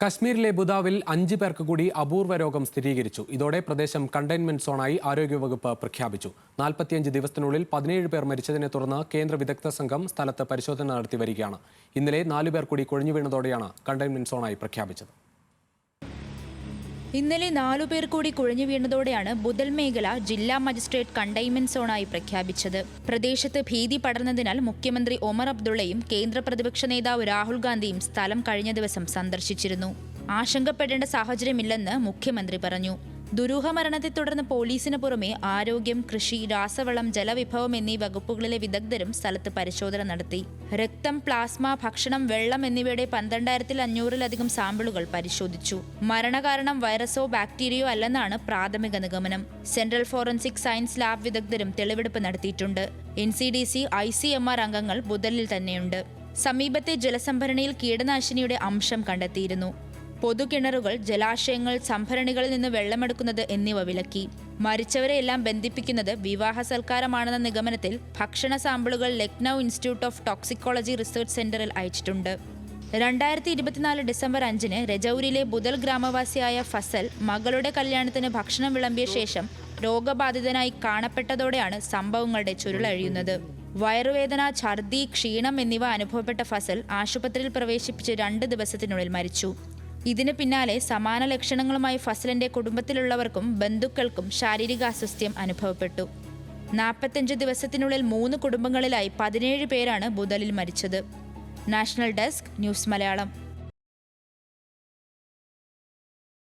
കശ്മീരിലെ ബുദാവിൽ 5 പേർക്ക് കൂടി അപൂർവ രോഗം സ്ഥിരീകരിച്ചു. ഇതോടെ പ്രദേശം കണ്ടെയ്ൻമെന്റ് സോണായി ആരോഗ്യവകുപ്പ് പ്രഖ്യാപിച്ചു. 45 ദിവസത്തിനുള്ളിൽ 17 പേർ മരിച്ചതിനെ തുടർന്ന് കേന്ദ്ര വിദഗ്ധ സംഘം സ്ഥലത്ത് പരിശോധന നടത്തി വരികയാണ്. ഇന്നലെ 4 പേർ കൂടി കുഴഞ്ഞു വീണതോടെയാണ് കണ്ടെയ്ൻമെന്റ് സോണായി പ്രഖ്യാപിച്ചത്. ഇന്നലെ 4 പേർ കൂടി കുഴഞ്ഞു വീണതോടെയാണ് ബുദൽ മേഖല ജില്ലാ മജിസ്ട്രേറ്റ് കണ്ടെയ്ൻമെന്റ് സോണായി പ്രഖ്യാപിച്ചത്. പ്രദേശത്ത് ഭീതി പടർന്നതിനാൽ മുഖ്യമന്ത്രി ഒമർ അബ്ദുള്ളയും കേന്ദ്ര പ്രതിപക്ഷ നേതാവ് രാഹുൽ ഗാന്ധിയും സ്ഥലം കഴിഞ്ഞ ദിവസം സന്ദർശിച്ചിരുന്നു. ആശങ്കപ്പെടേണ്ട സാഹചര്യമില്ലെന്ന് മുഖ്യമന്ത്രി പറഞ്ഞു. ദുരൂഹമരണത്തെ തുടർന്ന് പോലീസിന് പുറമെ ആരോഗ്യം, കൃഷി, രാസവളം, ജലവിഭവം എന്നീ വകുപ്പുകളിലെ വിദഗ്ധരും സ്ഥലത്ത് പരിശോധന നടത്തി. രക്തം, പ്ലാസ്മ, ഭക്ഷണം, വെള്ളം എന്നിവയുടെ 12,500-ലധികം സാമ്പിളുകൾ പരിശോധിച്ചു. മരണകാരണം വൈറസോ ബാക്ടീരിയയോ അല്ലെന്നാണ് പ്രാഥമിക നിഗമനം. സെൻട്രൽ ഫോറൻസിക് സയൻസ് ലാബ് വിദഗ്ധരും തെളിവെടുപ്പ് നടത്തിയിട്ടുണ്ട്. NCDC, ICMR അംഗങ്ങൾ ബുദലിൽ തന്നെയുണ്ട്. സമീപത്തെ ജലസംഭരണിയിൽ കീടനാശിനിയുടെ അംശം കണ്ടെത്തിയിരുന്നു. പൊതുകിണറുകൾ, ജലാശയങ്ങൾ, സംഭരണികളിൽ നിന്ന് വെള്ളമെടുക്കുന്നത് എന്നിവ വിലക്കി. മരിച്ചവരെയെല്ലാം ബന്ധിപ്പിക്കുന്നത് വിവാഹ സൽക്കാരമാണെന്ന നിഗമനത്തിൽ ഭക്ഷണ സാമ്പിളുകൾ Lucknow institute of toxicology research സെന്ററിൽ അയച്ചിട്ടുണ്ട്. 2024 ഡിസംബർ 5-ന് രജൌരിയിലെ ബുദൽ ഗ്രാമവാസിയായ ഫസൽ മകളുടെ കല്യാണത്തിന് ഭക്ഷണം വിളമ്പിയ ശേഷം രോഗബാധിതനായി കാണപ്പെട്ടതോടെയാണ് സംഭവങ്ങളുടെ ചുരുളഴിയുന്നത്. വയറുവേദന, ഛർദി, ക്ഷീണം എന്നിവ അനുഭവപ്പെട്ട ഫസൽ ആശുപത്രിയിൽ പ്രവേശിപ്പിച്ച് 2 ദിവസത്തിനുള്ളിൽ മരിച്ചു. ഇതിന് പിന്നാലെ സമാന ലക്ഷണങ്ങളുമായി ഫസലിന്റെ കുടുംബത്തിലുള്ളവർക്കും ബന്ധുക്കൾക്കും ശാരീരികാസ്വാസ്ഥ്യം അനുഭവപ്പെട്ടു. 45 ദിവസത്തിനുള്ളിൽ 3 കുടുംബങ്ങളിലായി 17 പേരാണ് ബുദലിൽ മരിച്ചത്. National desk, news Malayalam.